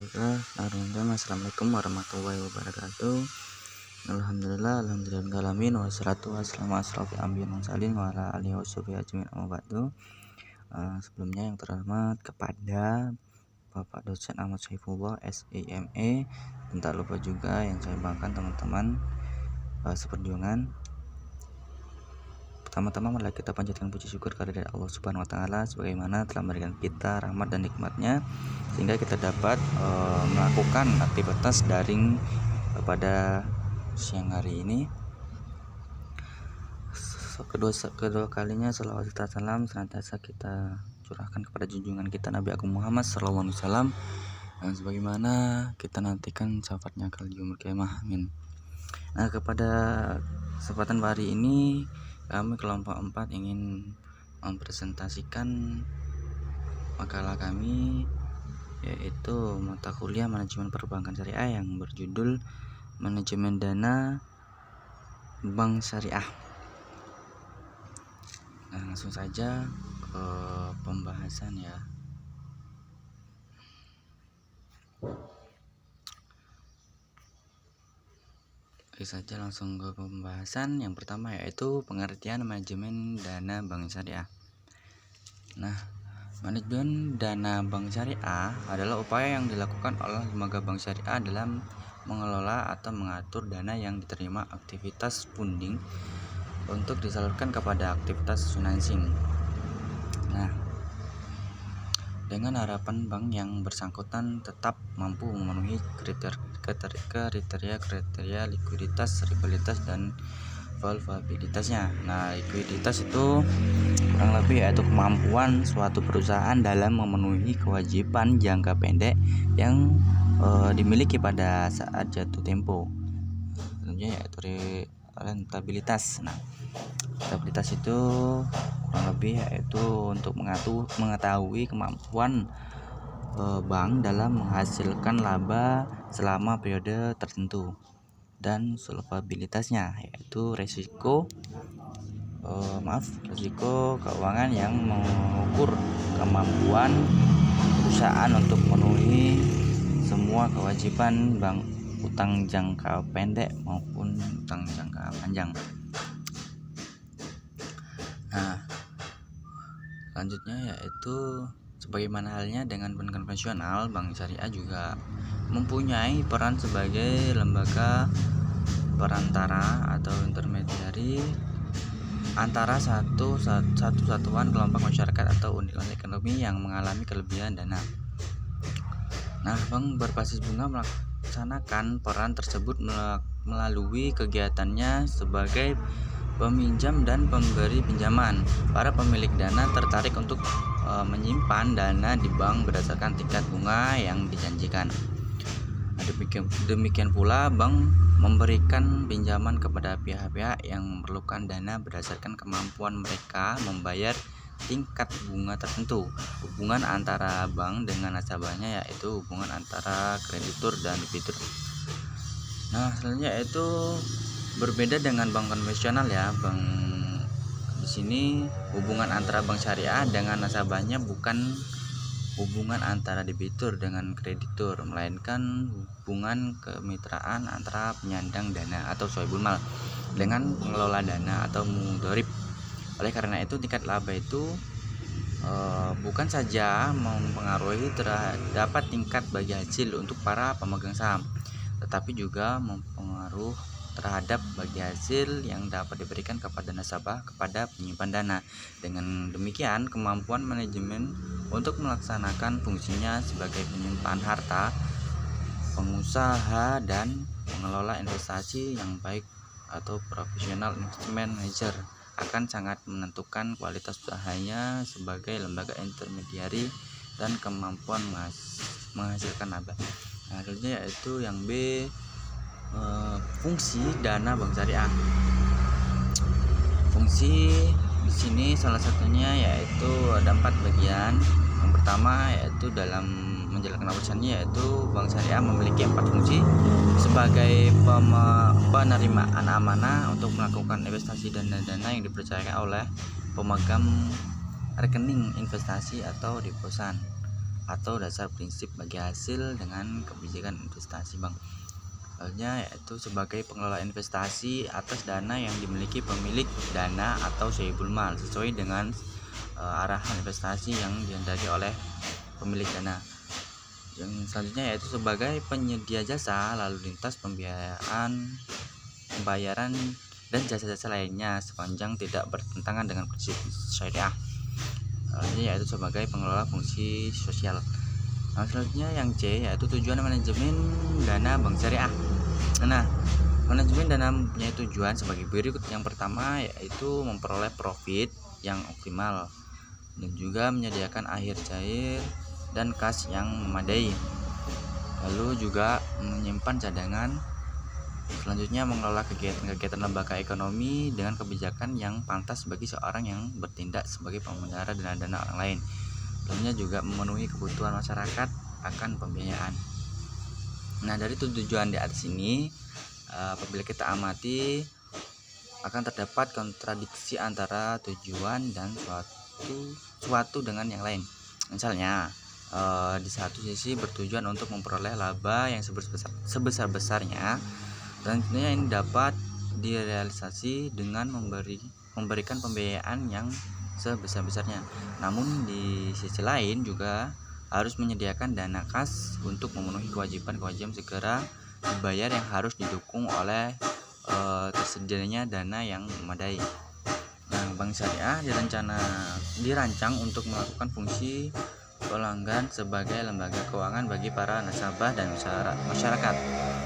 Assalamualaikum warahmatullahi wabarakatuh. Alhamdulillahirabbil wassalatu wassalamu ala asrofil anbiya'i wal mursalin wa ala alihi washabihi ajmain amma ba'du. Sebelumnya yang terhormat kepada Bapak Dosen Ahmad Syaifullah SIME, dan tak lupa juga yang saya banggakan teman-teman seperjuangan. Pertama-tama marilah kita panjatkan puji syukur kepada Allah Subhanahu wa taala sebagaimana telah memberikan kita rahmat dan nikmatnya sehingga kita dapat melakukan aktivitas daring pada siang hari ini. Kedua kalinya salawat serta salam senantiasa kita curahkan kepada junjungan kita Nabi Agung Muhammad sallallahu alaihi wasallam, dan sebagaimana kita nantikan syafaatnya kal yaumil qiyamah. Amin. Nah, kepada kesempatan hari ini kami kelompok 4 ingin mempresentasikan makalah kami, yaitu mata kuliah manajemen perbankan syariah yang berjudul Manajemen Dana Bank Syariah. Nah, langsung saja ke pembahasan ya. Oke saja langsung ke pembahasan. Yang pertama yaitu pengertian manajemen dana bank syariah. Nah, manajemen dana bank syariah adalah upaya yang dilakukan oleh lembaga bank syariah dalam mengelola atau mengatur dana yang diterima aktivitas funding untuk disalurkan kepada aktivitas financing. Nah, dengan harapan bank yang bersangkutan tetap mampu memenuhi kriteria likuiditas, stabilitas, dan valvabilitasnya. Nah, likuiditas itu kurang lebih yaitu kemampuan suatu perusahaan dalam memenuhi kewajiban jangka pendek yang dimiliki pada saat jatuh tempo. Tentunya yaitu rentabilitas. Nah, rentabilitas itu kurang lebih yaitu untuk mengetahui kemampuan bank dalam menghasilkan laba selama periode tertentu, dan solvabilitasnya yaitu risiko keuangan yang mengukur kemampuan perusahaan untuk memenuhi semua kewajiban bank, utang jangka pendek maupun utang jangka panjang. Nah, selanjutnya yaitu sebagaimana halnya dengan bank konvensional, bank syariah juga mempunyai peran sebagai lembaga perantara atau intermediari antara satu satuan kelompok masyarakat atau unit ekonomi yang mengalami kelebihan dana. Nah, bank berbasis bunga melaksanakan peran tersebut melalui kegiatannya sebagai peminjam dan pemberi pinjaman. Para pemilik dana tertarik untuk menyimpan dana di bank berdasarkan tingkat bunga yang dijanjikan. Demikian pula bank memberikan pinjaman kepada pihak-pihak yang memerlukan dana berdasarkan kemampuan mereka membayar tingkat bunga tertentu. Hubungan antara bank dengan nasabahnya yaitu hubungan antara kreditur dan debitur. Nah, selanjutnya yaitu berbeda dengan bank konvensional ya. Bank di sini hubungan antara bank syariah dengan nasabahnya bukan hubungan antara debitur dengan kreditur, melainkan hubungan kemitraan antara penyandang dana atau sohibul mal dengan pengelola dana atau mudharib. Oleh karena itu, tingkat laba itu bukan saja mempengaruhi terdapat tingkat bagi hasil untuk para pemegang saham, tetapi juga mempengaruhi terhadap bagi hasil yang dapat diberikan kepada nasabah kepada penyimpan dana. Dengan demikian, kemampuan manajemen untuk melaksanakan fungsinya sebagai penyimpan harta, pengusaha, dan pengelola investasi yang baik atau profesional investment manager akan sangat menentukan kualitas usahanya sebagai lembaga intermediari dan kemampuan menghasilkan laba. Nah, selanjutnya yaitu yang B, fungsi dana bank syariah. Fungsi di sini salah satunya yaitu ada 4 bagian. Yang pertama yaitu dalam menjalankan urusannya yaitu bank syariah memiliki 4 fungsi sebagai penerimaan amanah untuk melakukan investasi dana-dana yang dipercayakan oleh pemegang rekening investasi atau deposan. atau dasar prinsip bagi hasil dengan kebijakan investasi bank. Halnya yaitu sebagai pengelola investasi atas dana yang dimiliki pemilik dana atau sahibul mal sesuai dengan arahan investasi yang dihendaki oleh pemilik dana. Yang selanjutnya yaitu sebagai penyedia jasa lalu lintas pembayaran dan jasa-jasa lainnya sepanjang tidak bertentangan dengan prinsip syariah. Ini yaitu sebagai pengelola fungsi sosial. Nah, selanjutnya yang C yaitu tujuan manajemen dana bank syariah. Nah, manajemen dana punya tujuan sebagai berikut. Yang pertama yaitu memperoleh profit yang optimal dan juga menyediakan akhir cair dan kas yang memadai. Lalu juga menyimpan cadangan. Selanjutnya mengelola kegiatan-kegiatan lembaga ekonomi dengan kebijakan yang pantas bagi seorang yang bertindak sebagai pembendahara dana-dana orang lain. Lainnya juga memenuhi kebutuhan masyarakat akan pembiayaan. Nah, dari tujuan di atas ini, apabila kita amati akan terdapat kontradiksi antara tujuan dan suatu dengan yang lain. Misalnya, di satu sisi bertujuan untuk memperoleh laba yang sebesar-besarnya, dan tentunya ini dapat direalisasi dengan memberikan pembiayaan yang sebesar-besarnya. Namun di sisi lain juga harus menyediakan dana kas untuk memenuhi kewajiban segera dibayar yang harus didukung oleh tersedianya dana yang memadai. Nah, bank syariah dirancang untuk melakukan fungsi pelanggan sebagai lembaga keuangan bagi para nasabah dan masyarakat.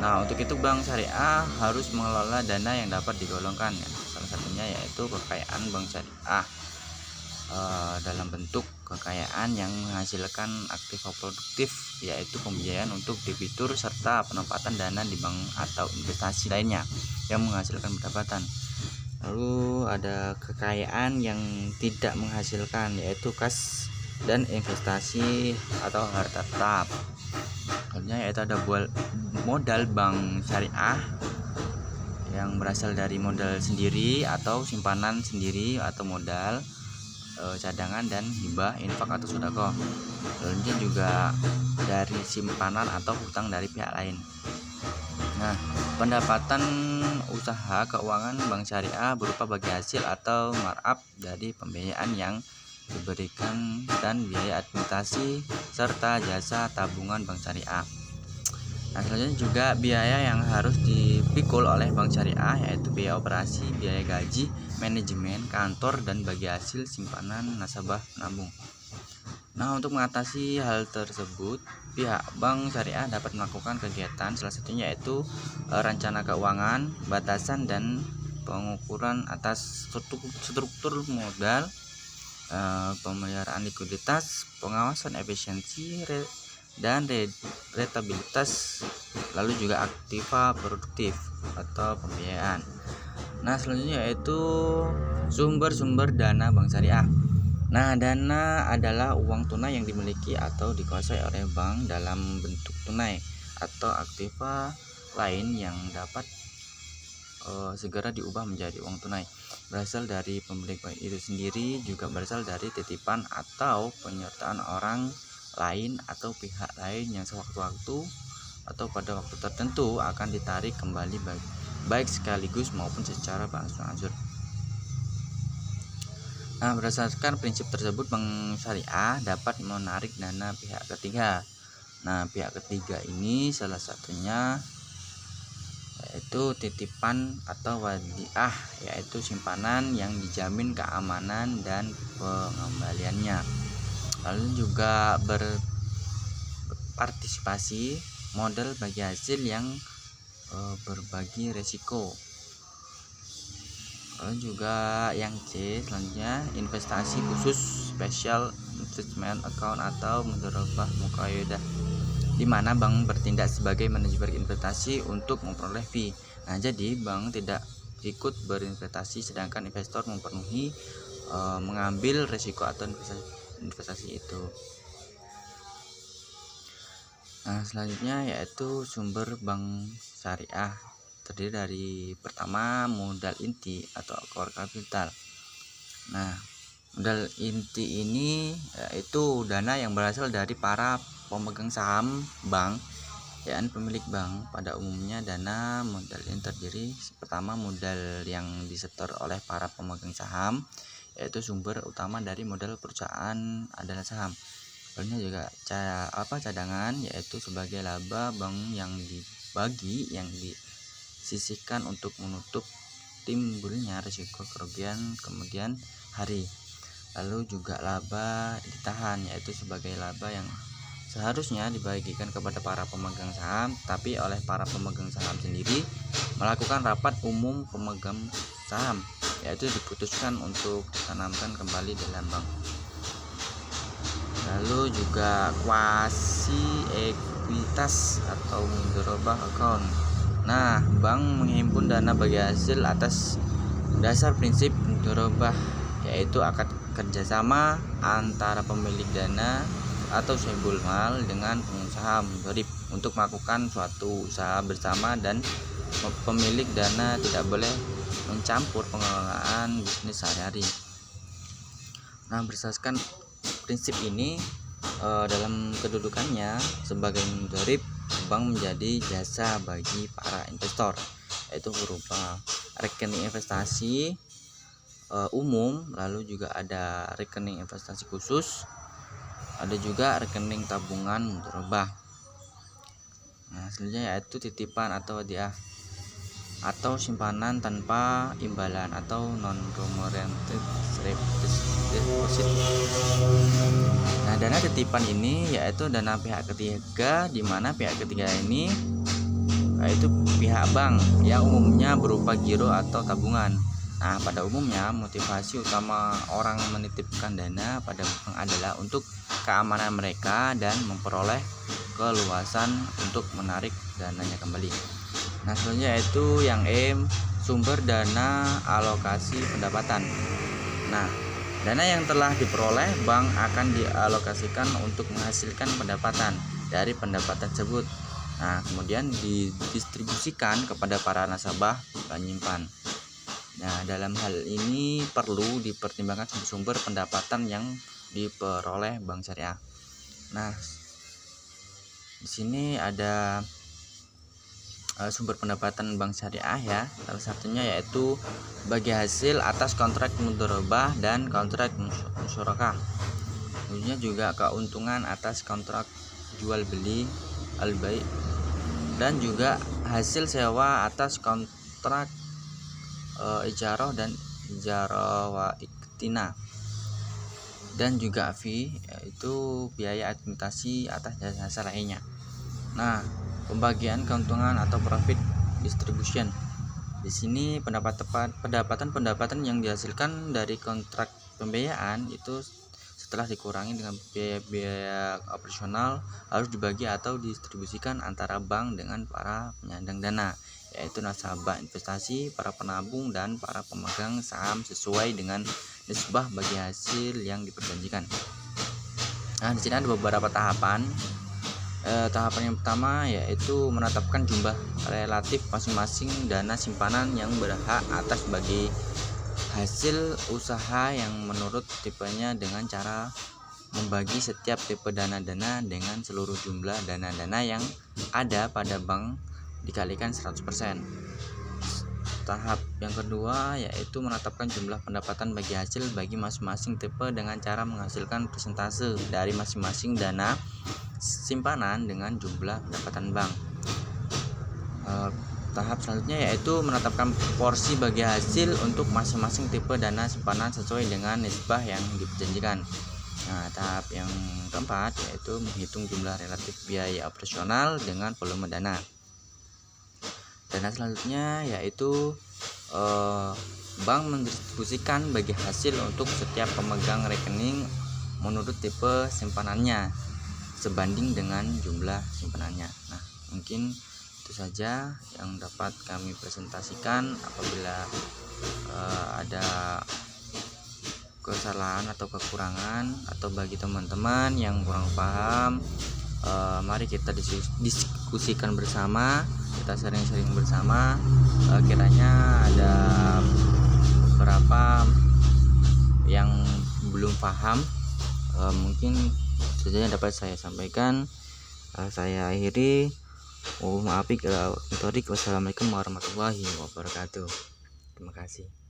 Nah, untuk itu bank syariah harus mengelola dana yang dapat digolongkan. Salah satunya yaitu kekayaan bank syariah dalam bentuk kekayaan yang menghasilkan aktiva produktif, yaitu pembiayaan untuk debitur serta penempatan dana di bank atau investasi lainnya yang menghasilkan pendapatan. Lalu ada kekayaan yang tidak menghasilkan, yaitu kas dan investasi atau harta tetap. Contohnya yaitu ada modal bank syariah yang berasal dari modal sendiri atau simpanan sendiri atau modal cadangan dan hibah, infak atau sedekah. Lalu juga dari simpanan atau hutang dari pihak lain. Nah, pendapatan usaha keuangan bank syariah berupa bagi hasil atau markup dari pembiayaan yang diberikan dan biaya administrasi serta jasa tabungan bank syariah. Nah, selanjutnya juga biaya yang harus dipikul oleh bank syariah yaitu biaya operasi, biaya gaji, manajemen, kantor, dan bagi hasil simpanan nasabah penabung. Nah, untuk mengatasi hal tersebut, pihak bank syariah dapat melakukan kegiatan salah satunya yaitu rencana keuangan, batasan dan pengukuran atas struktur modal, pemeliharaan likuiditas, pengawasan efisiensi dan rentabilitas, lalu juga aktiva produktif atau pembiayaan. Nah, selanjutnya yaitu sumber-sumber dana bank syariah. Nah, dana adalah uang tunai yang dimiliki atau dikuasai oleh bank dalam bentuk tunai atau aktiva lain yang dapat segera diubah menjadi uang tunai. Berasal dari pemilik bank itu sendiri, juga berasal dari titipan atau penyertaan orang lain atau pihak lain yang sewaktu-waktu atau pada waktu tertentu akan ditarik kembali baik sekaligus maupun secara berangsur-angsur. Nah, berdasarkan prinsip tersebut bank syariah dapat menarik dana pihak ketiga. Nah, pihak ketiga ini salah satunya yaitu titipan atau wadiah, yaitu simpanan yang dijamin keamanan dan pengembaliannya. Lalu juga berpartisipasi modal bagi hasil yang berbagi resiko. Lalu juga yang C selanjutnya investasi khusus, special investment account atau mudharabah muqayyadah, di mana bank bertindak sebagai manajer investasi untuk memperoleh fee. Nah, jadi bank tidak ikut berinvestasi sedangkan investor mengambil risiko atau investasi itu. Nah, selanjutnya yaitu sumber bank syariah terdiri dari pertama modal inti atau core capital. Nah, Modal inti ini yaitu dana yang berasal dari para pemegang saham bank, yakni pemilik bank. Pada umumnya dana modal ini terdiri pertama modal yang disetor oleh para pemegang saham, yaitu sumber utama dari modal perusahaan adalah saham. Lainnya juga cadangan, yaitu sebagai laba bank yang disisihkan untuk menutup timbulnya risiko kerugian kemudian hari. Lalu juga laba ditahan, yaitu sebagai laba yang seharusnya dibagikan kepada para pemegang saham, tapi oleh para pemegang saham sendiri melakukan rapat umum pemegang saham, yaitu diputuskan untuk ditanamkan kembali dalam bank. Lalu juga kuasi ekuitas atau mudharabah account. Nah, bank menghimpun dana bagi hasil atas dasar prinsip mudharabah, yaitu akad kerjasama antara pemilik dana atau sahibul mal dengan pengusaha mudharib untuk melakukan suatu usaha bersama, dan pemilik dana tidak boleh mencampur pengelolaan bisnis sehari-hari. Nah, berdasarkan prinsip ini, dalam kedudukannya sebagai mudharib, bank menjadi jasa bagi para investor, yaitu berupa rekening investasi umum, lalu juga ada rekening investasi khusus, ada juga rekening tabungan mudharabah. Nah, selanjutnya yaitu titipan atau hadiah atau simpanan tanpa imbalan atau non remunerated deposit. Nah, dana titipan ini yaitu dana pihak ketiga, di mana pihak ketiga ini yaitu pihak bank yang umumnya berupa giro atau tabungan. Nah, pada umumnya motivasi utama orang menitipkan dana pada bank adalah untuk keamanan mereka dan memperoleh keluasan untuk menarik dananya kembali. Nah, selanjutnya yaitu yang sumber dana alokasi pendapatan. Nah, dana yang telah diperoleh bank akan dialokasikan untuk menghasilkan pendapatan dari pendapatan tersebut. Nah, kemudian didistribusikan kepada para nasabah penyimpan. Nah, dalam hal ini perlu dipertimbangkan sumber pendapatan yang diperoleh bank syariah. Nah, di sini ada sumber pendapatan bank syariah ya. Salah satunya yaitu bagi hasil atas kontrak mudharabah dan kontrak musyarakah. Kemudian juga keuntungan atas kontrak jual beli al-bai' dan juga hasil sewa atas kontrak ijarah dan ijarah wa iktina, dan juga fee, yaitu biaya administrasi atas jasa lainnya. Nah, pembagian keuntungan atau profit distribution. Di sini pendapatan yang dihasilkan dari kontrak pembiayaan itu setelah dikurangi dengan biaya operasional harus dibagi atau didistribusikan antara bank dengan para penyandang dana, yaitu nasabah investasi, para penabung, dan para pemegang saham sesuai dengan nisbah bagi hasil yang diperjanjikan. Nah, di sini ada beberapa tahapan. Tahapan yang pertama yaitu menetapkan jumlah relatif masing-masing dana simpanan yang berhak atas bagi hasil usaha yang menurut tipenya dengan cara membagi setiap tipe dana-dana dengan seluruh jumlah dana-dana yang ada pada bank dikalikan 100%. Tahap yang kedua yaitu menetapkan jumlah pendapatan bagi hasil bagi masing-masing tipe dengan cara menghasilkan persentase dari masing-masing dana simpanan dengan jumlah pendapatan bank. Tahap selanjutnya yaitu menetapkan porsi bagi hasil untuk masing-masing tipe dana simpanan sesuai dengan nisbah yang diperjanjikan. Nah, tahap yang keempat yaitu menghitung jumlah relatif biaya operasional dengan volume dana. Dana selanjutnya yaitu bank mendistribusikan bagi hasil untuk setiap pemegang rekening menurut tipe simpanannya sebanding dengan jumlah simpanannya. Nah, mungkin itu saja yang dapat kami presentasikan. Apabila ada kesalahan atau kekurangan atau bagi teman-teman yang kurang paham, mari kita diskusikan bersama, kita sering-sering bersama. Kiranya ada beberapa yang belum paham, mungkin saja yang dapat saya sampaikan. Saya akhiri. Wassalamualaikum warahmatullahi wabarakatuh. Terima kasih.